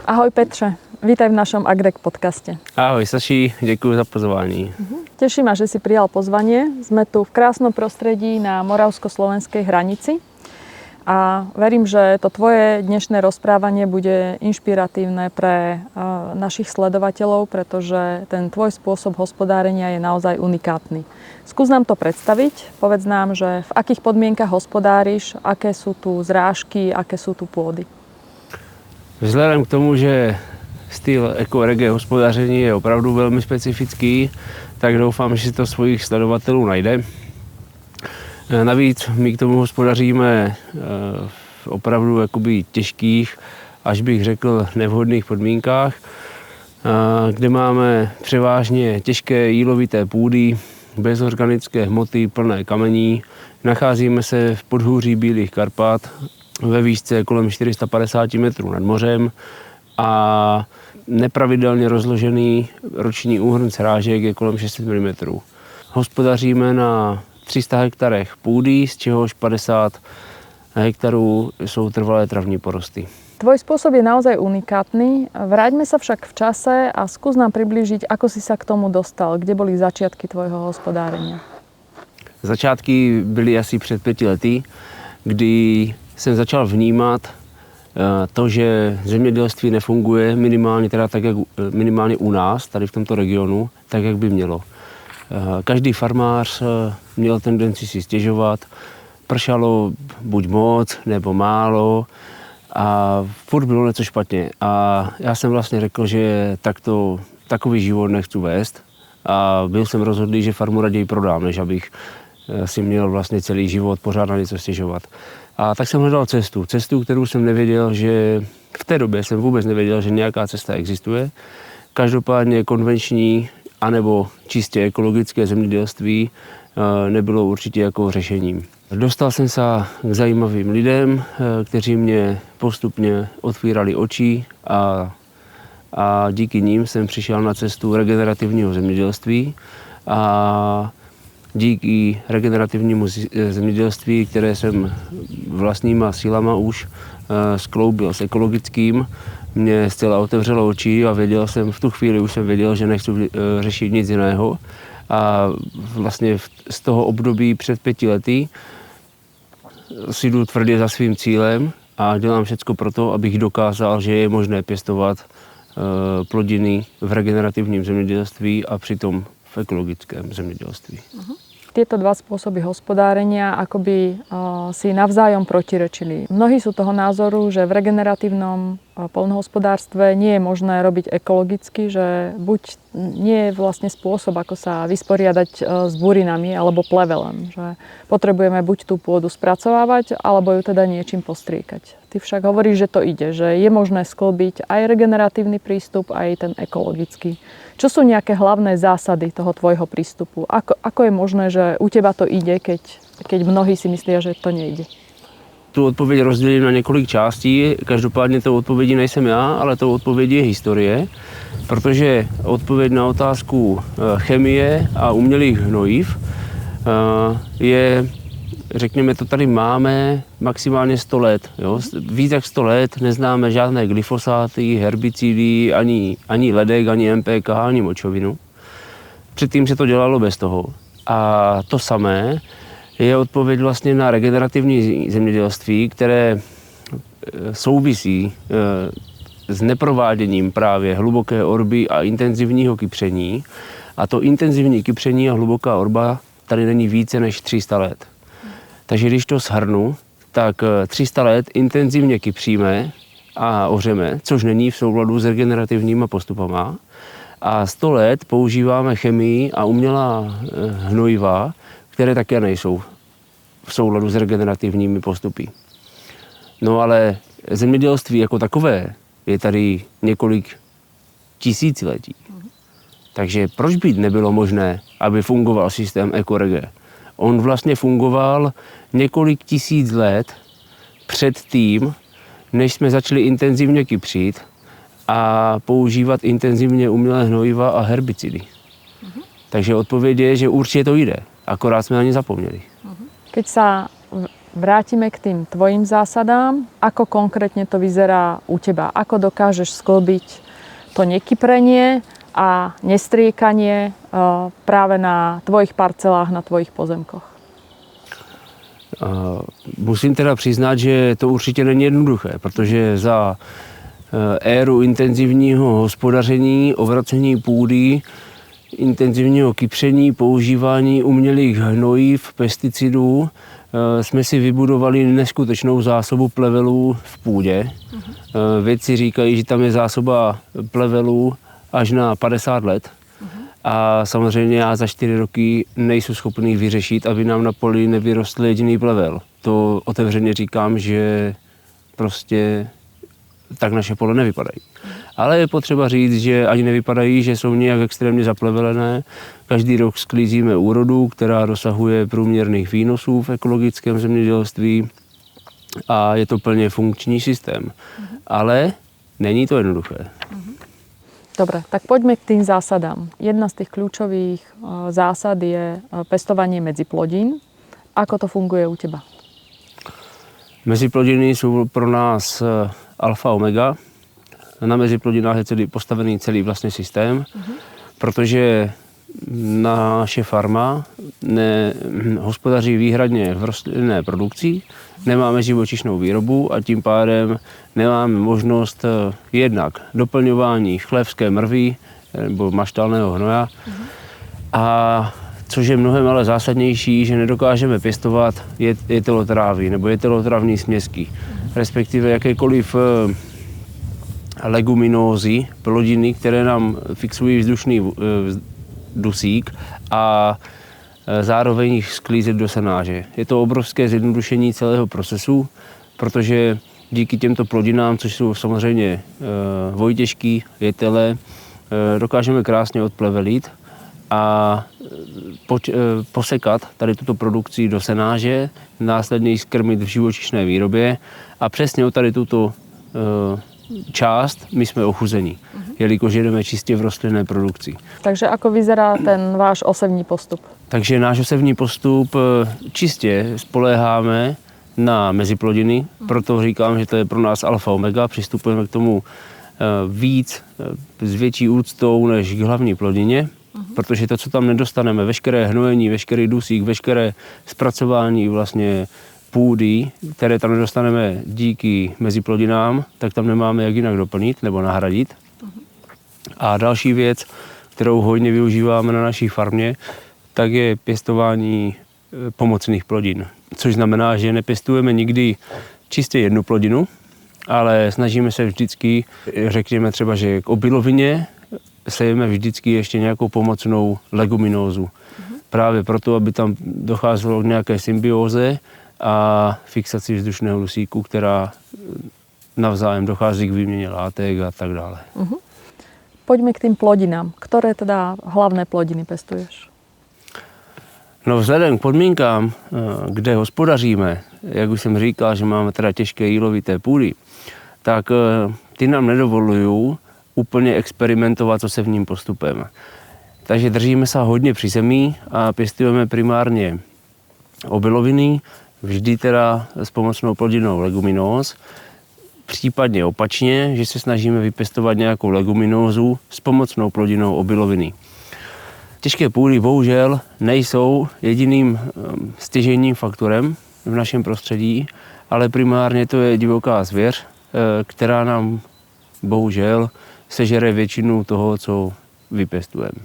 Ahoj Petře, vítaj v našom Agrek podcaste. Ahoj Saši, děkuji za pozvání. Teší ma, že si prijal pozvanie. Sme tu v krásnom prostredí na moravsko-slovenskej hranici a verím, že to tvoje dnešné rozprávanie bude inšpiratívne pre našich sledovateľov, pretože ten tvoj spôsob hospodárenia je naozaj unikátny. Skús nám to predstaviť, povedz nám, že v akých podmienkach hospodáriš, aké sú tu zrážky, aké sú tu pôdy. Vzhledem k tomu, že styl ekorege hospodaření je opravdu velmi specifický, tak doufám, že si to svých sledovatelů najde. Navíc my k tomu hospodaříme v opravdu jakoby těžkých, až bych řekl nevhodných podmínkách, kde máme převážně těžké jílovité půdy, bez organické hmoty, plné kamení. Nacházíme se v podhůří Bílých Karpat ve výšce kolem 450 metrů nad mořem a nepravidelně rozložený roční úhrn srážek je kolem 600 mm. Hospodaříme na 300 hektarech půdy, z čehož 50 hektarů jsou trvalé travní porosty. Tvoj spôsob je naozaj unikátny. Vráťme sa však v čase a skús nám priblížiť, ako si sa k tomu dostal. Kde boli začiatky tvojho hospodárenia? Začátky byly asi před 5 lety, kdy jsem začal vnímat to, že zemědělství nefunguje minimálně u nás, tady v tomto regionu, tak, jak by mělo. Každý farmář měl tendenci si stěžovat, pršalo buď moc nebo málo a furt bylo něco špatně. A já jsem vlastně řekl, že takový život nechci vést a byl jsem rozhodlý, že farmu raději prodám, než abych si měl vlastně celý život pořád na něco stěžovat. A tak jsem hledal cestu, kterou jsem nevěděl, že v té době jsem vůbec nevěděl, že nějaká cesta existuje. Každopádně konvenční anebo čistě ekologické zemědělství nebylo určitě jako řešením. Dostal jsem se k zajímavým lidem, kteří mě postupně otvírali oči a díky ním jsem přišel na cestu regenerativního zemědělství a díky regenerativnímu zemědělství, které jsem vlastníma sílama už skloubil s ekologickým, mě zcela otevřelo oči a v tu chvíli už jsem věděl, že nechci řešit nic jiného. A vlastně z toho období před 5 lety si jdu tvrdě za svým cílem a dělám všecko pro to, abych dokázal, že je možné pěstovat plodiny v regenerativním zemědělství a přitom v ekologickém zemědělství. Tieto dva spôsoby hospodárenia akoby si navzájom protirečili. Mnohí sú toho názoru, že v regeneratívnom poľnohospodárstve nie je možné robiť ekologicky, že buď nie je vlastne spôsob, ako sa vysporiadať s burinami alebo plevelem. Že potrebujeme buď tú pôdu spracovávať, alebo ju teda niečím postriekať. Ty však hovoríš, že to ide, že je možné sklbiť aj regeneratívny prístup, aj ten ekologický. Čo sú nejaké hlavné zásady toho tvojho prístupu? Ako je možné, že u teba to ide, keď mnohí si myslia, že to nejde? Tu odpověď rozdělím na několik částí. Každopádně tou odpovědí nejsem já, ale tou odpovědí je historie, protože odpověď na otázku chemie a umělých hnojiv je, řekněme, to tady máme maximálně 100 let. Jo? Víc jak 100 let neznáme žádné glyfosáty, herbicidy, ani ledek, ani MPK, ani močovinu. Předtím se to dělalo bez toho. A to samé je odpověď vlastně na regenerativní zemědělství, které souvisí s neprováděním právě hluboké orby a intenzivního kypření. A to intenzivní kypření a hluboká orba tady není více než 300 let. Takže když to shrnu, tak 300 let intenzivně kypříme a ořeme, což není v souladu s regenerativníma postupama. A 100 let používáme chemii a umělá hnojiva, které také nejsou v souladu s regenerativními postupy. No ale zemědělství jako takové je tady několik tisíciletí. Takže proč by nebylo možné, aby fungoval systém ekorege? On vlastně fungoval několik tisíc let před tím, než jsme začali intenzivně kypřit a používat intenzivně umělé hnojiva a herbicidy. Takže odpověď je, že určitě to jde, akorát jsme na ně zapomněli. Keď sa vrátime k tým tvojim zásadám. Ako konkrétne to vyzerá u teba? Ako dokážeš sklbiť to nekyprenie a nestriekanie práve na tvojich parcelách, na tvojich pozemkoch? Musím teda přiznat, že to určitě není jednoduché, protože za éru intenzivního hospodaření, ovracení půdy, intenzivního kypření, používání umělých hnojiv, pesticidů, jsme si vybudovali neskutečnou zásobu plevelů v půdě. Vědci říkají, že tam je zásoba plevelů až na 50 let. A samozřejmě já za 4 roky nejsou schopný vyřešit, aby nám na poli nevyrostl jediný plevel. To otevřeně říkám, že prostě tak naše pole nevypadají. Ale je potřeba říct, že ani nevypadají, že jsou nějak extrémně zaplevelené. Každý rok sklízíme úrodu, která dosahuje průměrných výnosů v ekologickém zemědělství a je to plně funkční systém. Ale není to jednoduché. Dobre, tak poďme k tým zásadám. Jedna z tých kľúčových zásad je pestovanie medziplodín. Ako to funguje u teba? Meziplodiny jsou pro nás alfa omega. Na meziplodinách je postavený celý vlastně systém, protože naše farma hospodaří výhradně v rostlinné produkci, nemáme živočišnou výrobu a tím pádem nemáme možnost jednak doplňování chlévské mrvy nebo maštálného hnoja. A což je mnohem ale zásadnější, že nedokážeme pěstovat jetelotrávy nebo jetelotravní směsky, respektive jakékoliv leguminózy, plodiny, které nám fixují vzdušný dusík a zároveň jich sklízet do senáže. Je to obrovské zjednodušení celého procesu, protože díky těmto plodinám, což jsou samozřejmě vojtěžky, jetele, dokážeme krásně odplevelit a posekat tady tuto produkci do senáže, následně ji skrmit v živočišné výrobě a přesně o tady tuto část my jsme ochuzení, jelikož jedeme čistě v rostlinné produkci. Takže ako vyzerá ten váš osevní postup? Takže náš osevní postup čistě spoléháme na meziplodiny, proto říkám, že to je pro nás alfa omega, přistupujeme k tomu víc s větší úctou než k hlavní plodině, protože to, co tam nedostaneme, veškeré hnojení, veškerý dusík, veškeré zpracování vlastně půdy, které tam nedostaneme díky meziplodinám, tak tam nemáme jak jinak doplnit nebo nahradit. A další věc, kterou hodně využíváme na naší farmě, tak je pěstování pomocných plodin. Což znamená, že nepěstujeme nikdy čistě jednu plodinu, ale snažíme se vždycky, řekněme třeba, že k obilovině sejeme vždycky ještě nějakou pomocnou leguminózu. Právě proto, aby tam docházelo k nějaké symbióze a fixaci vzdušného dusíku, která navzájem dochází k výměně látek a tak dále. Poďme k tým plodinám. Ktoré teda hlavné plodiny pestuješ? No vzhledem k podmínkám, kde hospodaříme, jak už jsem říkal, že máme teda těžké jílovité půdy, tak ty nám nedovolují úplně experimentovat s osevním postupem. Takže držíme se hodně při zemi a pěstujeme primárně obiloviny, vždy teda s pomocnou plodinou leguminóz, případně opačně, že se snažíme vypěstovat nějakou leguminózu s pomocnou plodinou obiloviny. Těžké půdy bohužel nejsou jediným stěžejním faktorem v našem prostředí, ale primárně to je divoká zvěř, která nám bohužel sežere většinu toho, co vypěstujeme.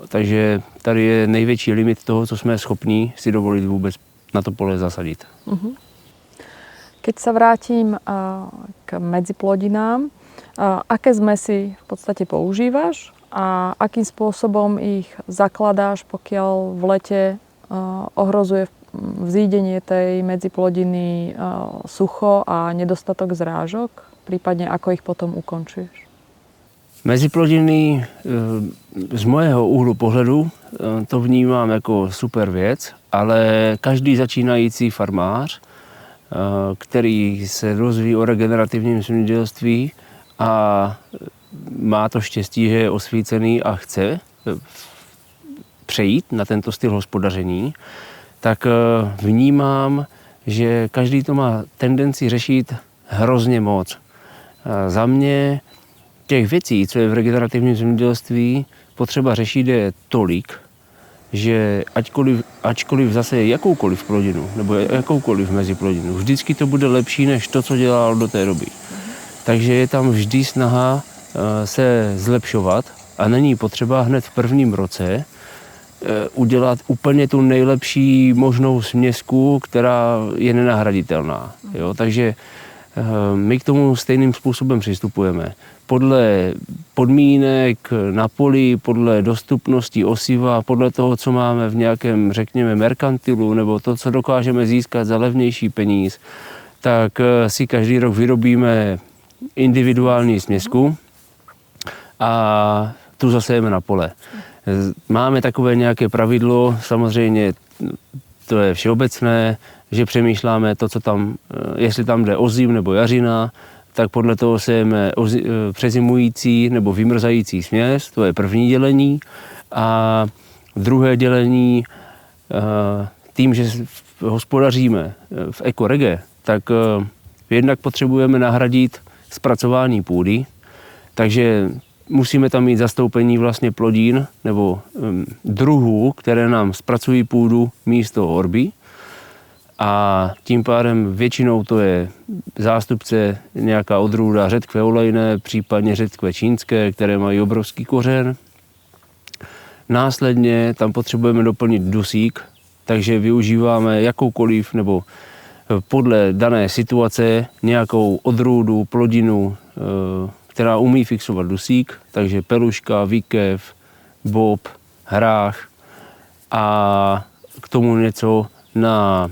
Takže tady je největší limit toho, co jsme schopni si dovolit vůbec na to pole zasadit. Keď sa vrátim k medziplodinám, aké zmesy v podstate používaš a akým spôsobom ich zakladáš, pokiaľ v lete ohrozuje vzídenie tej medziplodiny sucho a nedostatok zrážok, prípadne ako ich potom ukončuješ? Meziplodiny z mého úhlu pohledu to vnímám jako super věc, ale každý začínající farmář, který se dozví o regenerativním zemědělství a má to štěstí, že je osvícený a chce přejít na tento styl hospodaření, tak vnímám, že každý to má tendenci řešit hrozně moc. A za mě těch věcí, co je v regenerativním zemědělství potřeba řešit, je tolik, že ačkoliv zase jakoukoliv plodinu nebo jakoukoliv meziplodinu, vždycky to bude lepší než to, co dělal do té doby. Takže je tam vždy snaha se zlepšovat a není potřeba hned v prvním roce udělat úplně tu nejlepší možnou směsku, která je nenahraditelná. Jo? Takže my k tomu stejným způsobem přistupujeme. Podle podmínek na poli, podle dostupnosti osiva, podle toho, co máme v nějakém, řekněme, merkantilu, nebo to, co dokážeme získat za levnější peníz, tak si každý rok vyrobíme individuální směsku a tu zasejeme na pole. Máme takové nějaké pravidlo, samozřejmě to je všeobecné, že přemýšláme to, co tam, jestli tam jde ozim nebo jařina, tak podle toho sejeme přezimující nebo vymrzající směs, to je první dělení. A druhé dělení, tím, že hospodaříme v ekorege, tak jednak potřebujeme nahradit zpracování půdy, takže musíme tam mít zastoupení vlastně plodin nebo druhů, které nám zpracují půdu místo orby. A tím pádem většinou to je zástupce nějaká odrůda řetkve olejné, případně řetkve čínské, které mají obrovský kořen. Následně tam potřebujeme doplnit dusík, takže využíváme jakoukoliv nebo podle dané situace nějakou odrůdu, plodinu, která umí fixovat dusík, takže peluška, výkev, bob, hrách a k tomu něco na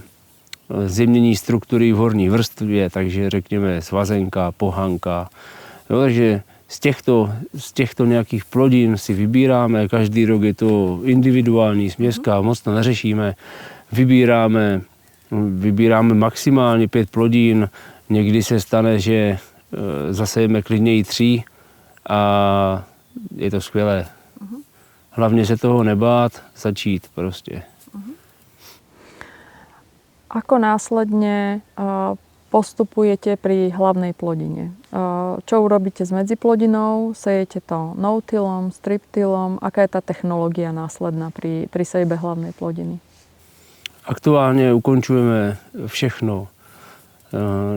zjemnění struktury v horní vrstvě, takže řekněme svazenka, pohanka. Jo, takže z těchto nějakých plodin si vybíráme, každý rok je to individuální směska, moc to neřešíme, vybíráme maximálně 5 plodin, někdy se stane, že zasejeme klidně i 3 a je to skvělé. Hlavně se toho nebát, začít prostě. Ako následne postupujete pri hlavnej plodine? Čo urobíte s medziplodinou? Sejete to no-tillom, strip-tillom? Aká je tá technológia následná pri sejbe hlavnej plodiny? Aktuálně ukončujeme všechno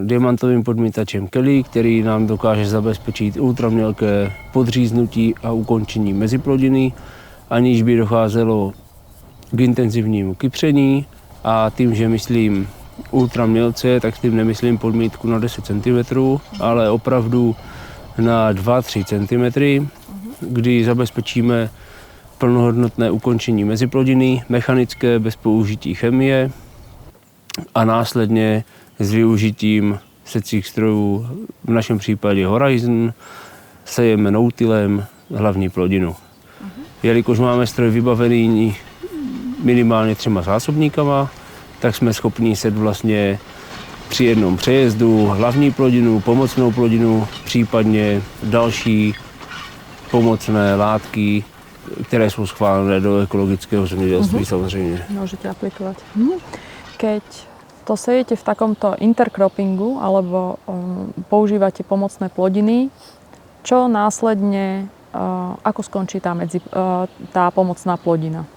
diamantovým podmítačem Kelly, který nám dokáže zabezpečit ultramělké podříznutí a ukončení meziplodiny, aniž by docházelo k intenzivnímu kypření. A tím, že myslím ultramělce, tak tím nemyslím podmítku na 10 cm, ale opravdu na 2-3 cm, kdy zabezpečíme plnohodnotné ukončení meziplodiny, mechanické bez použití chemie a následně s využitím secích strojů, v našem případě Horizon, sejeme no-tillem hlavní plodinu. Jelikož máme stroj vybavený minimálně 3 zásobníkama, tak jsme schopni set vlastně při jednom přejezdu hlavní plodinu, pomocnou plodinu, případně další pomocné látky, které jsou schválené do ekologického zemědělství samozřejmě. Môžete aplikovať. Keď to sejete v takomto intercroppingu alebo používate pomocné plodiny, čo následne, ako skončí tá pomocná plodina?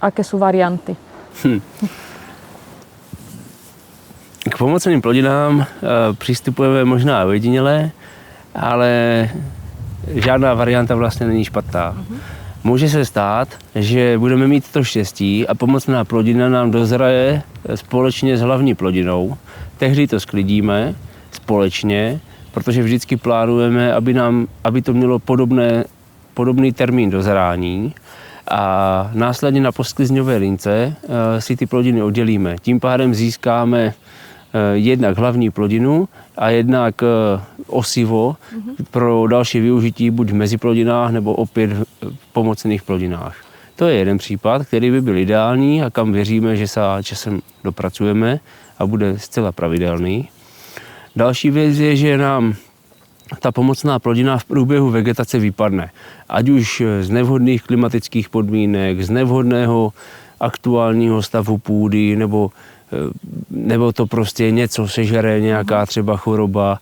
Aké sú varianty? K pomocným plodinám přistupujeme možná ojediněle, ale žádná varianta vlastně není špatná. Může se stát, že budeme mít to štěstí a pomocná plodina nám dozraje společně s hlavní plodinou. Tehdy to sklidíme společně, protože vždycky plánujeme, aby to mělo podobný termín dozrání. A následně na posklizňové lince si ty plodiny oddělíme. Tím pádem získáme jednak hlavní plodinu a jednak osivo pro další využití buď v meziplodinách nebo opět v pomocných plodinách. To je jeden případ, který by byl ideální a kam věříme, že se časem dopracujeme a bude zcela pravidelný. Další věc je, že nám ta pomocná plodina v průběhu vegetace vypadne. Ať už z nevhodných klimatických podmínek, z nevhodného aktuálního stavu půdy nebo nebo to prostě něco sežere, nějaká třeba choroba,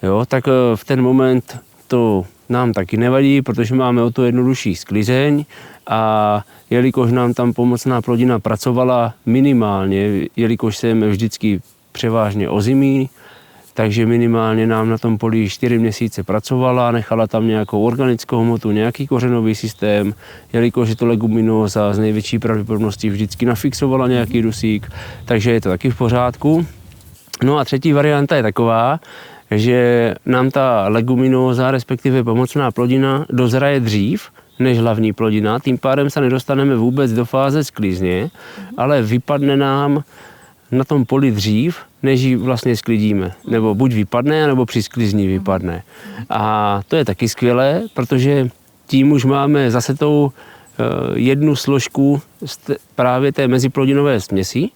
jo, tak v ten moment to nám taky nevadí, protože máme o to jednodušší sklizeň a jelikož nám tam pomocná plodina pracovala minimálně, jelikož sejeme vždycky převážně ozimí, takže minimálně nám na tom poli 4 měsíce pracovala, nechala tam nějakou organickou hmotu, nějaký kořenový systém, jelikož je to leguminóza, z největší pravděpodobností vždycky nafixovala nějaký dusík, takže je to taky v pořádku. No a třetí varianta je taková, že nám ta leguminóza, respektive pomocná plodina, dozraje dřív než hlavní plodina, tím pádem se nedostaneme vůbec do fáze sklizně, ale vypadne nám na tom poli dřív, než ji vlastně sklidíme. Nebo buď vypadne, nebo při sklizni vypadne. A to je taky skvělé, protože tím už máme zase tou jednu složku právě té meziplodinové směsi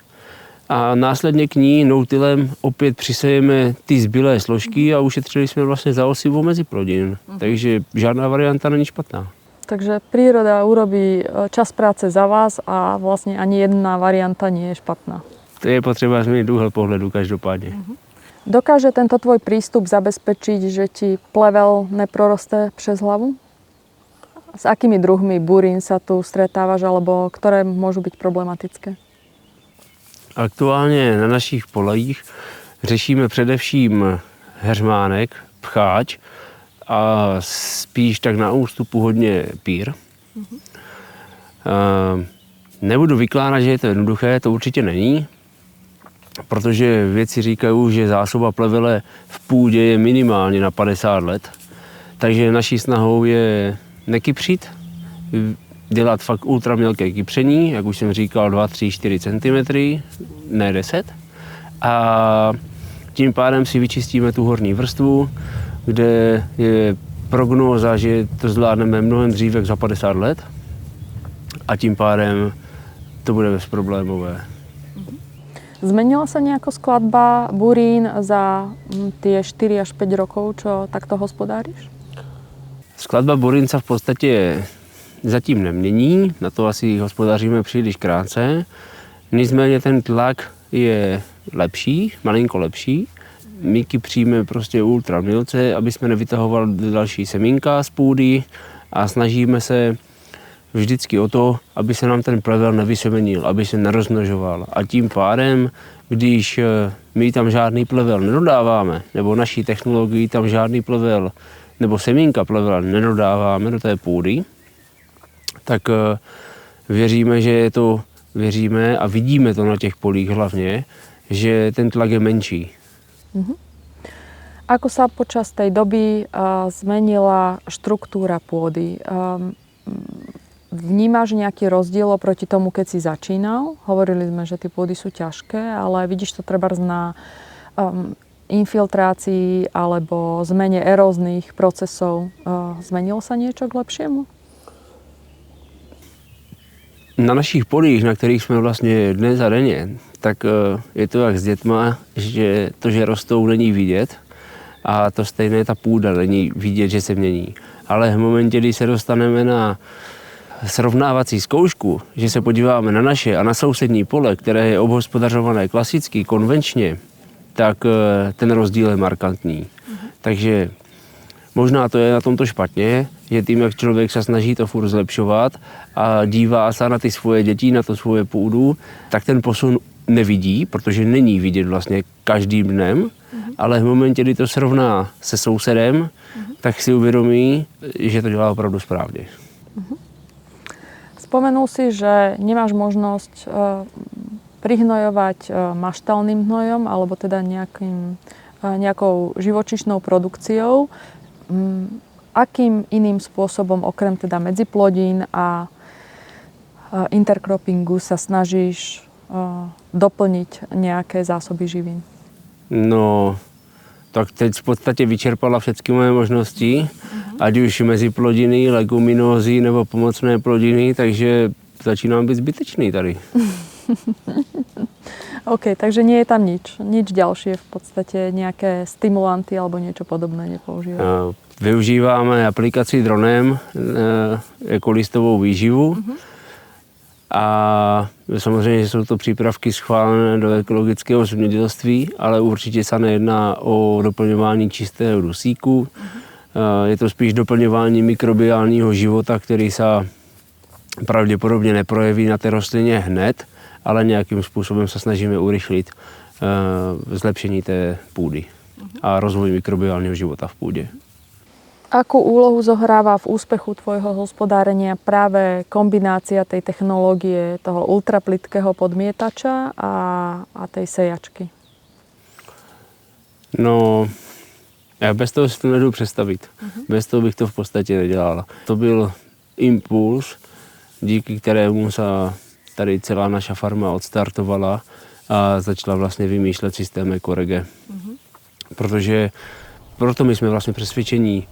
a následně k ní noutilem opět přisejeme ty zbylé složky a ušetřili jsme vlastně za osivo meziplodin. Takže žádná varianta není špatná. Takže príroda urobí čas práce za vás a vlastně ani jedna varianta nie je špatná. To je potřeba změnit úhel pohledu každopádně. Dokáže tento tvoj prístup zabezpečiť, že ti plevel neproroste přes hlavu? S akými druhmi burín sa tu stretávaš, alebo ktoré môžu byť problematické? Aktuálně na našich polích řešíme především heřmánek, pcháč a spíš tak na ústupu hodně pír. Nebudu vykládat, že je to jednoduché, to určitě není, protože vědci říkají, že zásoba plevele v půdě je minimálně na 50 let. Takže naší snahou je nekypřit, dělat fakt ultramělké kypření, jak už jsem říkal, 2, 3, 4 cm, ne 10. A tím pádem si vyčistíme tu horní vrstvu, kde je prognóza, že to zvládneme mnohem dřív jak za 50 let. A tím pádem to bude bezproblémové. Zmenila sa nejako skladba burín za tie 4 až 5 rokov, čo takto hospodáriš? Skladba burín sa v podstatě zatím nemění, na to asi hospodaříme příliš krátce. Nicméně ten tlak je lepší, malinko lepší. My kypříme prostě ultra milce, aby jsme nevytahovali další semínka z půdy a snažíme se vždycky o to, aby se nám ten plevel nevysemenil, aby se nerozmnožoval. A tím pádem, když my tam žádný plevel nedodáváme, nebo naší technologii tam žádný plevel, nebo semínka plevela nedodáváme do té půdy, tak věříme, že je to, věříme a vidíme to na těch polích hlavně, že ten tlak je menší. Ako sa počas tej doby zmenila štruktúra pôdy? Vnímaš nejaký rozdiel oproti tomu, keď si začínal? Hovorili sme, že tie pôdy sú ťažké, ale vidíš to trebárs na infiltrácii alebo zmene eróznych procesov. Zmenilo sa niečo k lepšiemu? Na našich polích, na kterých jsme vlastně dnes a denně, tak je to jak s dětma, že to, že rostou, není vidět a to stejné ta půda není vidět, že se mění. Ale v momentě, kdy se dostaneme na srovnávací zkoušku, že se podíváme na naše a na sousední pole, které je obhospodařované klasicky, konvenčně, tak ten rozdíl je markantní. Takže možná to je na tomto špatně, že tím, jak člověk se snaží to furt zlepšovat a dívá se na ty svoje děti, na to svoje půdu, tak ten posun nevidí, protože není vidět vlastně každým dnem, ale v momentě, kdy to srovná se sousedem, tak si uvědomí, že to dělá opravdu správně. Spomenul si, že nemáš možnosť prihnojovať maštálnym hnojom alebo teda nejakou živočíšnou produkciou. Akým iným spôsobom, okrem teda medziplodín a intercroppingu, sa snažíš doplniť nejaké zásoby živín? No, tak teď v podstatě vyčerpala všechny moje možnosti, ať už mezi plodiny, leguminózy nebo pomocné plodiny, takže začínám být zbytečný tady. OK, takže nie je tam nič ďalšie, v podstate nejaké stimulanty alebo niečo podobné nepoužívaš? Využíváme aplikaci dronem jako listovou výživu A samozřejmě jsou to přípravky schválené do ekologického zemědělství, ale určitě se nejedná o doplňování čistého dusíku. Je to spíš doplňování mikrobiálního života, který se pravděpodobně neprojeví na té rostlině hned, ale nějakým způsobem se snažíme urychlit zlepšení té půdy a rozvoj mikrobiálního života v půdě. Akú úlohu zohráva v úspechu tvojho hospodárenia práve kombinácia tej technológie, toho ultraplytkého podmietača a tej sejačky? No, já bez toho si to nedovedu představit. Bez toho bych to v podstatě nedělal. To byl impuls, díky kterému se tady celá naša farma odstartovala a začala vlastně vymýšlet systém Ecorege. Protože proto my jsme vlastně přesvědčení,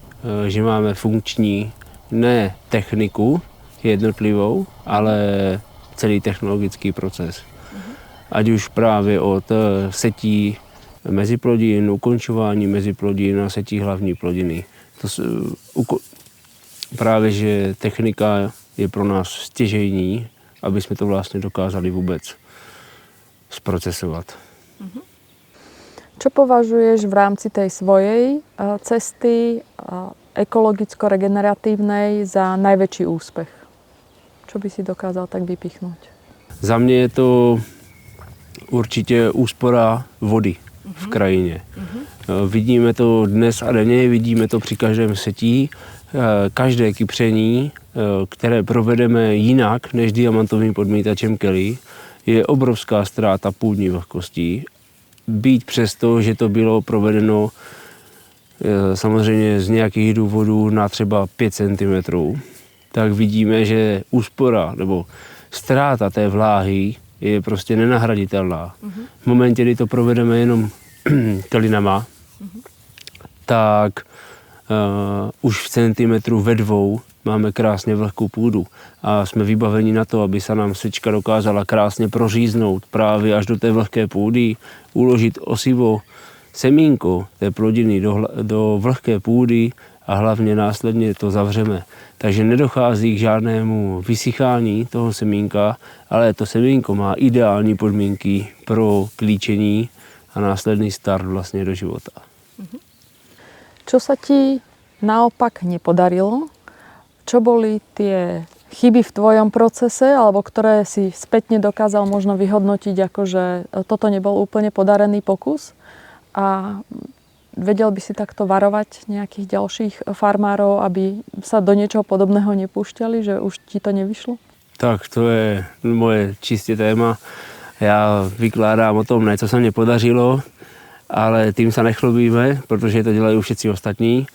že máme funkční ne techniku jednotlivou, ale celý technologický proces. Ať už právě od setí meziplodin, ukončování meziplodin a setí hlavní plodiny. Právě, že technika je pro nás stěžejní, aby jsme to vlastně dokázali vůbec zprocesovat. Čo považuješ v rámci tej svojej cesty ekologicko-regeneratívnej za najväčší úspech? Čo by si dokázal tak vypichnúť? Za mě je to určitě úspora vody v krajině. Vidíme to dnes a denně, vidíme to při každém setí. Každé kypření, které provedeme jinak než diamantovým podmítačem Kelly, je obrovská ztráta půdní vlhkostí. Být přesto, že to bylo provedeno samozřejmě z nějakých důvodů na třeba 5 cm, tak vidíme, že úspora nebo ztráta té vláhy je prostě nenahraditelná. V momentě, kdy to provedeme jenom kelinama, tak už v centimetru ve 2 máme krásně vlhkou půdu a jsme vybaveni na to, aby se nám sečka dokázala krásně proříznout právě až do té vlhké půdy, uložit osivo, semínko té plodiny do vlhké půdy a hlavně následně to zavřeme. Takže nedochází k žádnému vysychání toho semínka, ale to semínko má ideální podmínky pro klíčení a následný start vlastně do života. Čo sa ti naopak nepodarilo? Čo boli tie chyby v tvojom procese, alebo ktoré si spätne dokázal možno vyhodnotiť, ako že toto nebol úplne podarený pokus? A vedel by si takto varovať nejakých ďalších farmárov, aby sa do niečoho podobného nepúšťali, že už ti to nevyšlo? Tak to je moje čistě téma. Já vykládám o tom, ne co se mně podařilo, ale tím se nechlubíme, protože to dělají všetci ostatní.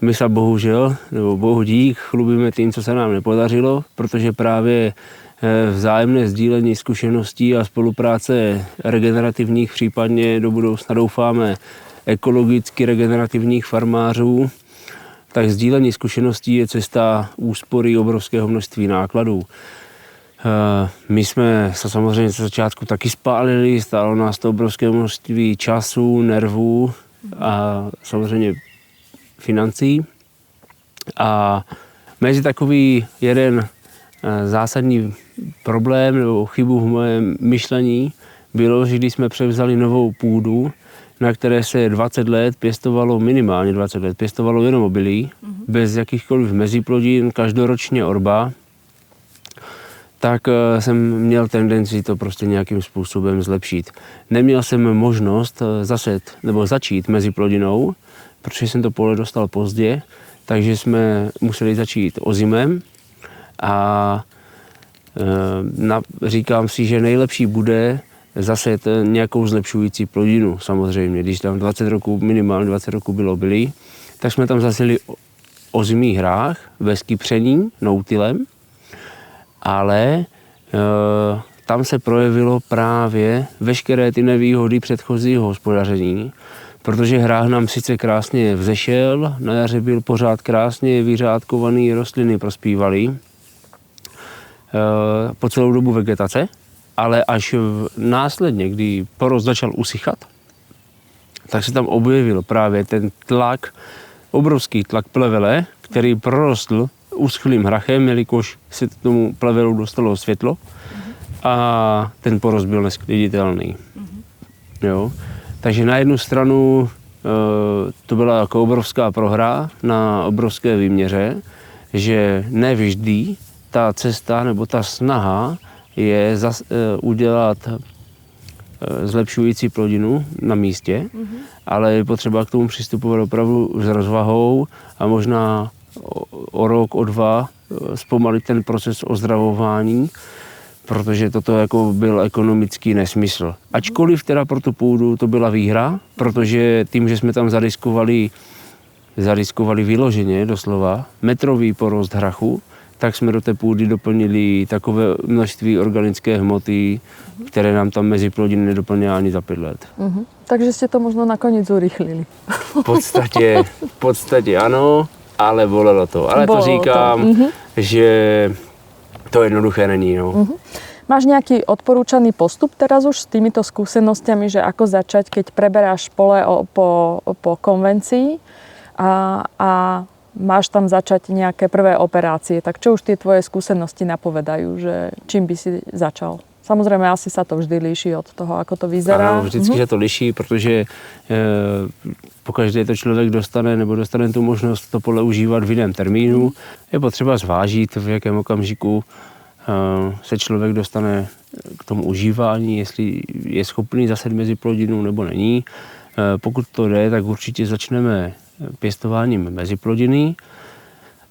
My se bohužel, nebo bohu dík, chlubíme tím, co se nám nepodařilo, protože právě vzájemné sdílení zkušeností a spolupráce regenerativních, případně do budoucna doufáme ekologicky regenerativních farmářů, tak sdílení zkušeností je cesta úspory obrovského množství nákladů. My jsme se samozřejmě ze začátku taky spálili, stálo nás to obrovské množství času, nervů a samozřejmě financí. A mezi takový jeden zásadní problém nebo chybu v mém myšlení bylo, že když jsme převzali novou půdu, na které se 20 let pěstovalo, minimálně 20 let, pěstovalo jenom obilí, bez jakýchkoliv meziplodin, každoročně orba, tak jsem měl tendenci to prostě nějakým způsobem zlepšit. Neměl jsem možnost začít meziplodinou, protože jsem to pole dostal pozdě, takže jsme museli začít ozimem a říkám si, že nejlepší bude zaset nějakou zlepšující plodinu samozřejmě. Když tam 20 roků, minimálně 20 roků bylo obilí, tak jsme tam zaseli ozimý hrách bez kypření, noutilem, ale tam se projevilo právě veškeré ty nevýhody předchozího hospodaření, protože hrách nám sice krásně vzešel, na jaře byl pořád krásně vyřádkovaný, rostliny prospívaly po celou dobu vegetace, ale až následně, kdy porost začal usychat, tak se tam objevil právě ten tlak, obrovský tlak plevele, který prorostl uschlým hrachem, jelikož se tomu plevelu dostalo světlo a ten porost byl neskliditelný. Jo? Takže na jednu stranu to byla jako obrovská prohra na obrovské výměře, že ne vždy ta cesta nebo ta snaha je udělat zlepšující plodinu na místě, ale je potřeba k tomu přistupovat opravdu s rozvahou a možná o rok, o dva zpomalit ten proces ozdravování, protože toto jako byl ekonomický nesmysl. Ačkoliv teda pro tu půdu to byla výhra, protože tím, že jsme tam zariskovali vyloženě doslova metrový porost hrachu, tak jsme do té půdy doplnili takové množství organické hmoty, které nám tam mezi plodiny nedoplňuje ani za 5 let. Takže jste to možno nakonec urychlili. V podstatě ano, ale bolelo to. Ale to říkám, že to jednoduché není. No. Máš nejaký odporúčaný postup teraz už s týmito skúsenostiami, že ako začať, keď preberáš pole po konvencii a máš tam začať nejaké prvé operácie, tak čo už tie tvoje skúsenosti napovedajú, že čím by si začal? Samozřejmě asi sa to vždy líší od toho, ako to vyzerá. Ano, vždycky se to liší, protože pokaždé to člověk dostane tu možnost to pole užívat v jiném termínu. Je potřeba zvážit, v jakém okamžiku se člověk dostane k tomu užívání, jestli je schopný zaset mezi plodinu nebo není. Pokud to jde, tak určitě začneme pěstováním meziplodiny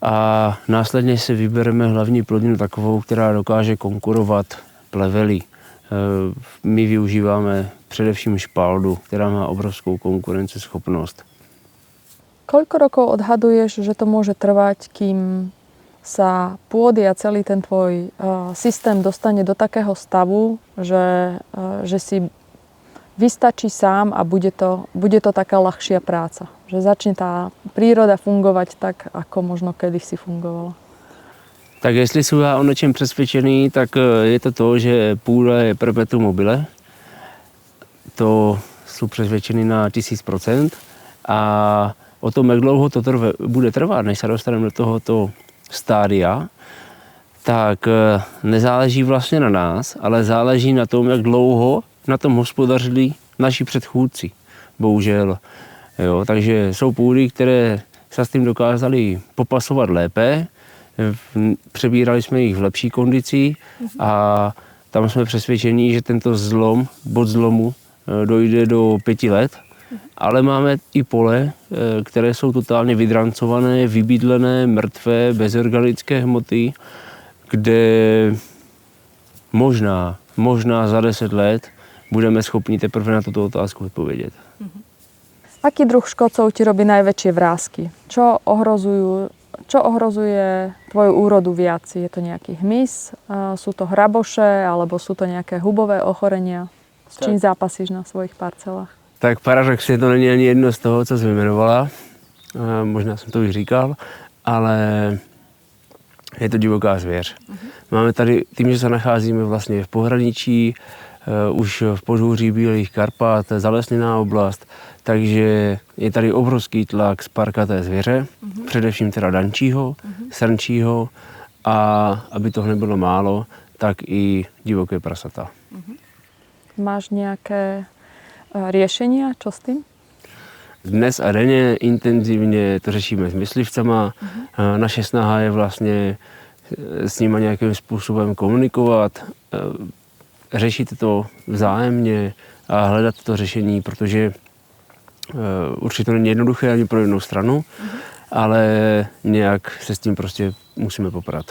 a následně si vybereme hlavní plodinu takovou, která dokáže konkurovat pleveli. My využíváme především špaldu, která má obrovskou konkurenceschopnost. Koľko rokov odhaduješ, že to môže trvať, kým sa pôdy a celý ten tvoj systém dostane do takého stavu, že si vystačí sám a bude to taká ľahšia práca? Že začne tá príroda fungovať tak, ako možno kedysi fungovala? Tak jestli jsem já o něčem přesvědčený, tak je to, že půda je perpetuum mobile. To jsou přesvědčený na 1000%. A o tom, jak dlouho to bude trvat, než se dostaneme do tohoto stádia, tak nezáleží vlastně na nás, ale záleží na tom, jak dlouho na tom hospodařili naši předchůdci. Bohužel. Jo, takže jsou půdy, které se s tím dokázali popasovat lépe, přebírali jsme jich v lepší kondici a tam jsme přesvědčení, že tento bod zlomu dojde do 5 let. Ale máme i pole, které jsou totálně vydrancované, vybydlené, mrtvé, bez organické hmoty, kde možná za 10 let budeme schopni teprve na tuto otázku odpovědět. Aký druh škodcov ti robí najväčšie vrásky? Čo ohrozuje tvoju úrodu viac? Je to nejaký hmyz? Sú to hraboše? Alebo sú to nejaké hubové ochorenia? S čím zápasíš na svojich parcelách? Tak paradoxně to není ani jedno z toho, co jsi vyjmenovala. Možná jsem to už říkal, ale je to divoká zvěř. Máme tady, tím, že se nacházíme vlastně v pohraničí, už v podhůří Bílých Karpat, zalesněná oblast, takže je tady obrovský tlak z parkaté zvěře, především teda dančího, srnčího a aby toho nebylo málo, tak i divoké prasata. Máš nějaké riešenia? Čo s tým? Dnes a denně intenzivně to řešíme s myslivcema. Naše snaha je vlastně s nimi nějakým způsobem komunikovat, řešit to vzájemně a hledat to řešení, protože určitě to není jednoduché ani pro jednu stranu, ale nějak se s tím prostě musíme poprat.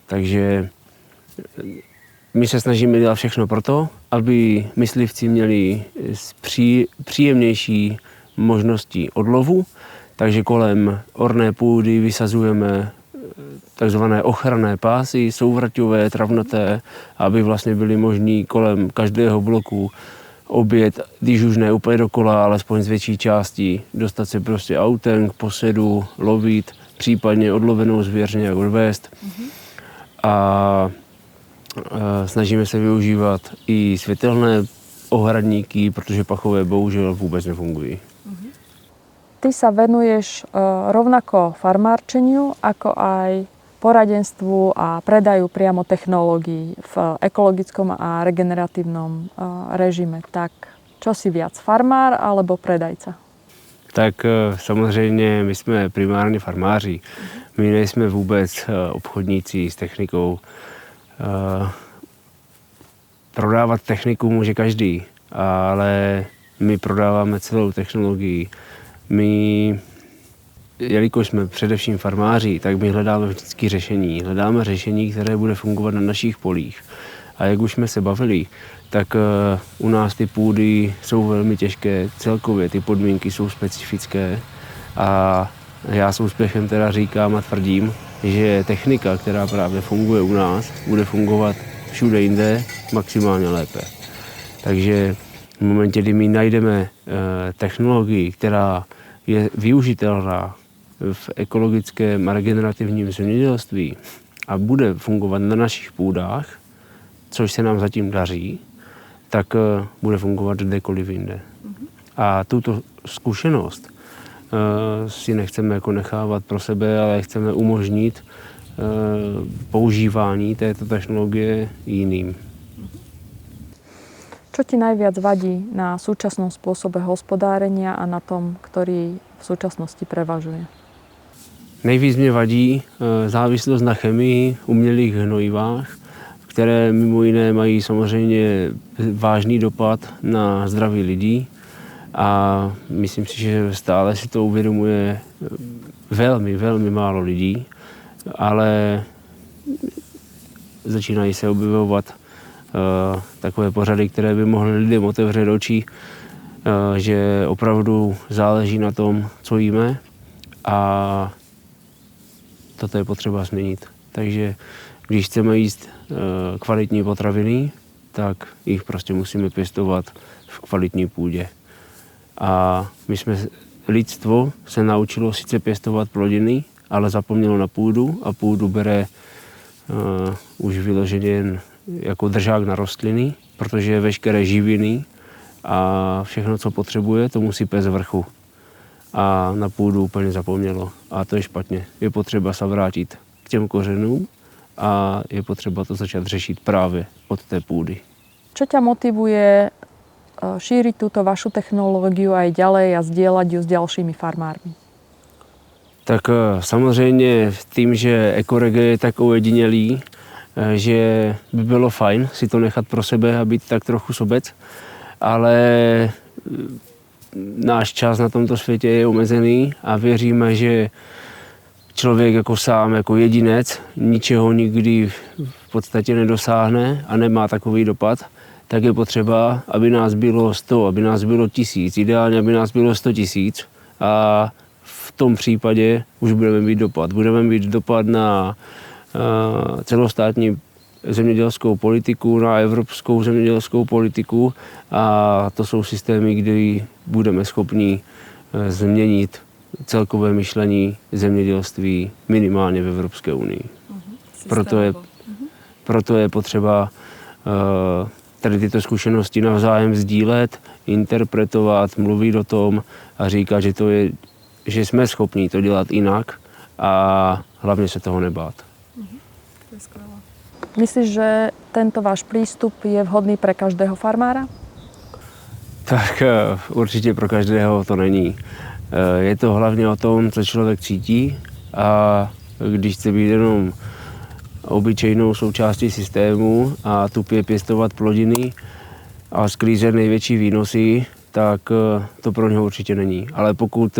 Takže my se snažíme dělat všechno proto, aby myslivci měli příjemnější možnosti odlovu, takže kolem orné půdy vysazujeme takzvané ochranné pásy, souvrťové, travnaté, aby vlastně byly možný kolem každého bloku obět, když už ne úplně dokola, alespoň z větší části, dostat se prostě autem k posedu, lovit, případně odlovenou zvěř nějak odvést. A snažíme se využívat i světelné ohradníky, protože pachové bohužel vůbec nefungují. Ty ty sa venuješ rovnako farmárčeniu, ako aj poradenstvu a predaju priamo technológií v ekologickom a regeneratívnom režime. Tak čo si viac, farmár alebo predajca? Tak samozřejmě my jsme primárně farmáři. My nejsme vůbec obchodníci s technikou. Prodávat techniku může každý, ale my prodáváme celou technologii. My, jelikož jsme především farmáři, tak my hledáme vždycky řešení. Hledáme řešení, které bude fungovat na našich polích. A jak už jsme se bavili, tak u nás ty půdy jsou velmi těžké, celkově ty podmínky jsou specifické a já s úspěchem teda říkám a tvrdím, že technika, která právě funguje u nás, bude fungovat všude jinde maximálně lépe. Takže v momentě, kdy my najdeme technologii, která je využitelná v ekologickém a regenerativním zemědělství a bude fungovat na našich půdách, což se nám zatím daří, tak bude fungovat kdekoliv jinde. A tuto zkušenost si nechceme jako nechávat pro sebe, ale chceme umožnit používání této technologie jiným. Čo ti najviac vadí na súčasnom spôsobe hospodárenia a na tom, ktorý v súčasnosti prevažuje? Nejvíc mě vadí závislost na chemii, umělých hnojivách, které mimo jiné mají samozřejmě vážný dopad na zdraví lidí a myslím si, že stále si to uvědomuje velmi, velmi málo lidí, ale začínají se objevovat takové pořady, které by mohly lidem otevřít oči, že opravdu záleží na tom, co jíme a toto je potřeba změnit. Takže když chceme jíst kvalitní potraviny, tak jich prostě musíme pěstovat v kvalitní půdě. A lidstvo se naučilo sice pěstovat plodiny, ale zapomnělo na půdu a půdu bere už vyloženě jen jako držák na rostliny, protože veškeré živiny a všechno, co potřebuje, to musí pést z vrchu. A na půdu úplně zapomnělo. A to je špatně. Je potřeba se vrátit k těm kořenům a je potřeba to začít řešit právě od té půdy. Čo ťa motivuje šíriť túto vašu technológiu aj ďalej a zdieľať ju s ďalšími farmármi? Tak samozřejmě tím, že ekorege je tak ojedinělý, že by bylo fajn si to nechat pro sebe a být tak trochu sobec, ale náš čas na tomto světě je omezený a věříme, že člověk jako sám, jako jedinec, ničeho nikdy v podstatě nedosáhne a nemá takový dopad, tak je potřeba, aby nás bylo 100, aby nás bylo 1000, ideálně, aby nás bylo 100 000 a v tom případě už budeme mít dopad. Budeme mít dopad na celostátní zemědělskou politiku, na evropskou zemědělskou politiku a to jsou systémy, kde budeme schopni změnit celkové myšlení zemědělství minimálně v Evropské unii. Proto je potřeba tady tyto zkušenosti navzájem sdílet, interpretovat, mluvit o tom a říkat, že jsme schopni to dělat jinak a hlavně se toho nebát. To je skvelé. Myslíš, že tento váš prístup je vhodný pre každého farmára? Tak určitě pro každého to není. Je to hlavně o tom, co člověk cítí a když chce být jenom obyčejnou součástí systému a tupě pěstovat plodiny a sklízet největší výnosy, tak to pro něho určitě není. Ale pokud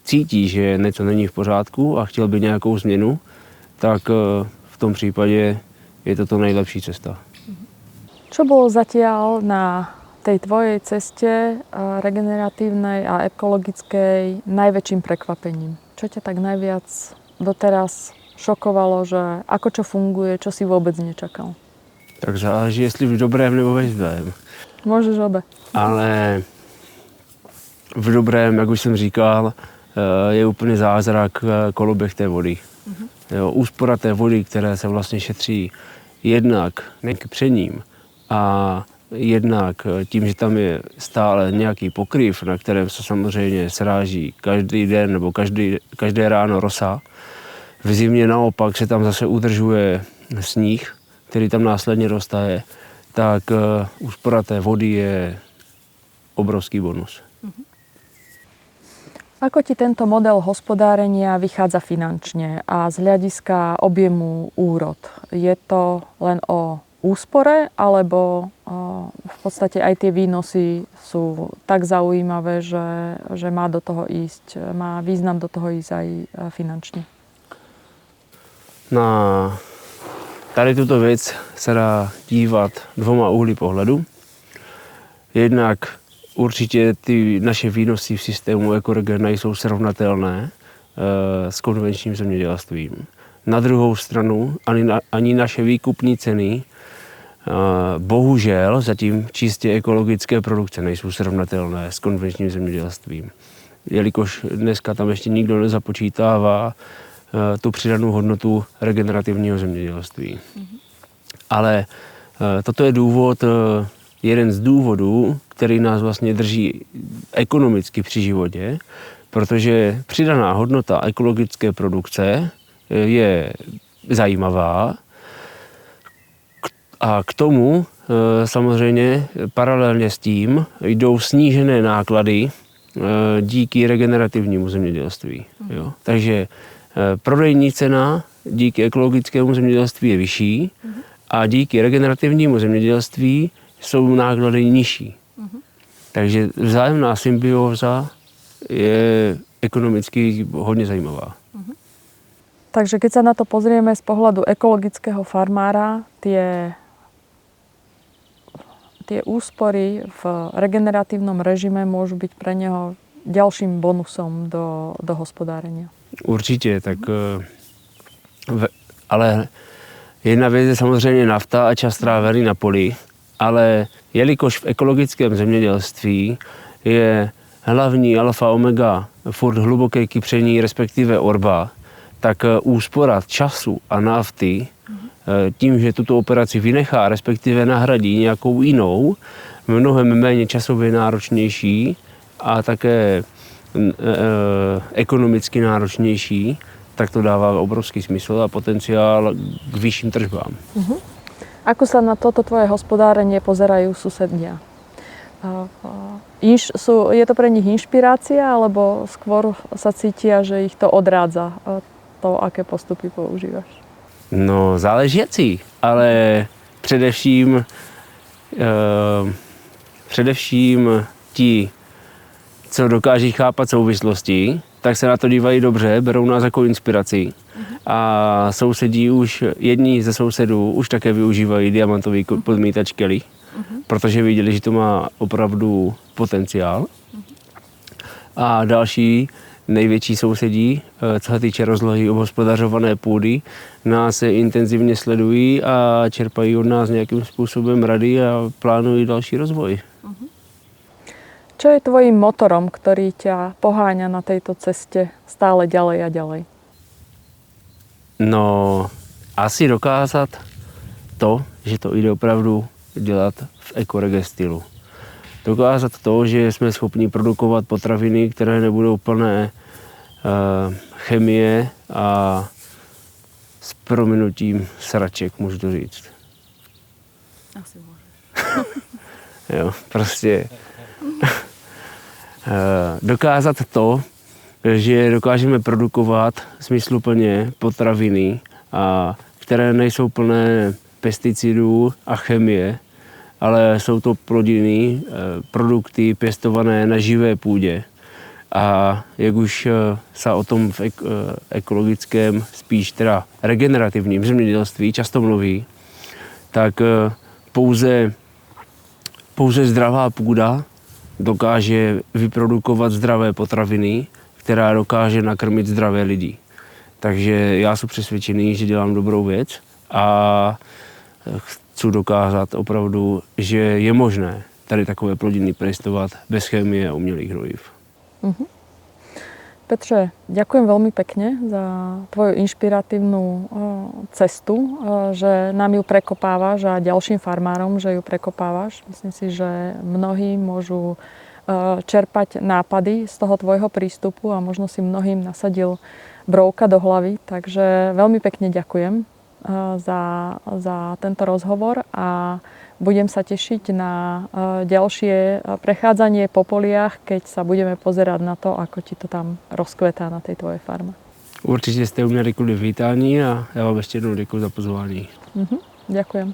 cítí, že něco není v pořádku a chtěl by nějakou změnu, tak v tom případě je to nejlepší cesta. Čo bolo zatiaľ na tej tvojej ceste regeneratívnej a ekologickej najväčším prekvapením? Čo ťa tak najviac doteraz šokovalo, že ako čo funguje, čo si vôbec nečakal? Tak záleží, jestli v dobrém nebo ve zlém. Môžeš obe. Ale v dobrém, jak už jsem říkal, je úplně zázrak koloběh té vody. Jo, úspora té vody, které se vlastně šetří jednak před ním a jednak tím, že tam je stále nějaký pokryv, na kterém se samozřejmě sráží každý den nebo každé ráno rosa. V zimě naopak se tam zase udržuje sníh, který tam následně roztaje, tak úspora té vody je obrovský bonus. Ako ti tento model hospodárenia vychádza finančne a z hľadiska objemu úrod? Je to len o úspore, alebo v podstate aj tie výnosy sú tak zaujímavé, že má význam do toho ísť aj finančne? Na tady tuto věc se dá dívat dvoma úhly pohledu. Jednak určitě ty naše výnosy v systému Ekoregen nejsou srovnatelné s konvenčním zemědělstvím. Na druhou stranu ani naše výkupní ceny bohužel zatím čistě ekologické produkce nejsou srovnatelné s konvenčním zemědělstvím. Jelikož dneska tam ještě nikdo nezapočítává tu přidanou hodnotu regenerativního zemědělství. Ale toto je jeden z důvodů, který nás vlastně drží ekonomicky při životě, protože přidaná hodnota ekologické produkce je zajímavá a k tomu samozřejmě paralelně s tím jdou snížené náklady díky regenerativnímu zemědělství. Jo? Takže prodejní cena díky ekologickému zemědělství je vyšší a díky regenerativnímu zemědělství jsou náklady nižší. Takže vzájemná symbióza je ekonomicky hodně zajímavá. Takže keď sa na to pozrieme z pohľadu ekologického farmára, tie úspory v regeneratívnom režime môžu byť pre neho ďalším bonusom do hospodárenia. Určitě, tak ale jedna věc je samozřejmě nafta a čas strávený na poli, ale jelikož v ekologickém zemědělství je hlavní alfa omega furt hluboké kypření, respektive orba, tak úspora času a nafty tím, že tuto operaci vynechá, respektive nahradí nějakou jinou, mnohem méně časově náročnější a také ekonomicky náročnější, tak to dává obrovský smysl a potenciál k vyšším tržbám. Ako sa na toto tvoje hospodárenie pozerajú susedia? Je to pre nich inšpirácia, alebo skôr sa cítia, že ich to odrádza, to, aké postupy používaš? No, záleží, ale především ti, co dokáží chápat souvislosti, tak se na to dívají dobře, berou nás jako inspiraci. A jedni ze sousedů už také využívají diamantový podmítač Kelly, protože viděli, že to má opravdu potenciál. A další největší sousedí, co se týče rozlohy obhospodařované půdy, nás intenzivně sledují a čerpají od nás nějakým způsobem rady a plánují další rozvoj. Čo je tvojím motorom, ktorý ťa poháňa na tejto ceste stále ďalej a ďalej? No, asi dokázat to, že to jde opravdu dělat v ekoregen stylu. Dokázat to, že jsme schopni produkovat potraviny, které nebudou plné chemie a s prominutím sraček, můžu to říct. Asi můžeš. Jo, prostě dokázat to, že dokážeme produkovat smysluplně potraviny, které nejsou plné pesticidů a chemie, ale jsou to plodiny, produkty pěstované na živé půdě. A jak už se o tom v ekologickém, spíš teda regenerativním zemědělství často mluví, tak pouze zdravá půda dokáže vyprodukovat zdravé potraviny, která dokáže nakrmit zdravé lidi. Takže já jsem přesvědčený, že dělám dobrou věc a chci dokázat opravdu, že je možné tady takové plodiny pěstovat bez chemie a umělých hnojiv. Petre, ďakujem veľmi pekne za tvoju inšpiratívnu cestu, že nám ju prekopávaš a ďalším farmárom, že ju prekopávaš. Myslím si, že mnohí môžu čerpať nápady z toho tvojho prístupu a možno si mnohým nasadil brovka do hlavy. Takže veľmi pekne ďakujem za tento rozhovor a budem sa tešiť na ďalšie prechádzanie po poliach, keď sa budeme pozerať na to, ako ti to tam rozkvetá na tej tvojej farme. Určitě jste u mě řekli vítání a já vám ještě jednou děkuji za pozvání. Ďakujem.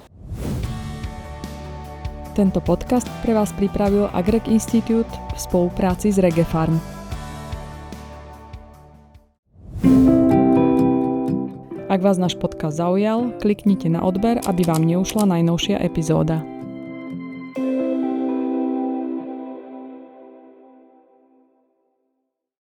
Tento podcast pre vás pripravil Agrek Institute v spolupráci s Regefarm. Ak vás náš podcast zaujal, kliknite na odber, aby vám neušla najnovšia epizóda.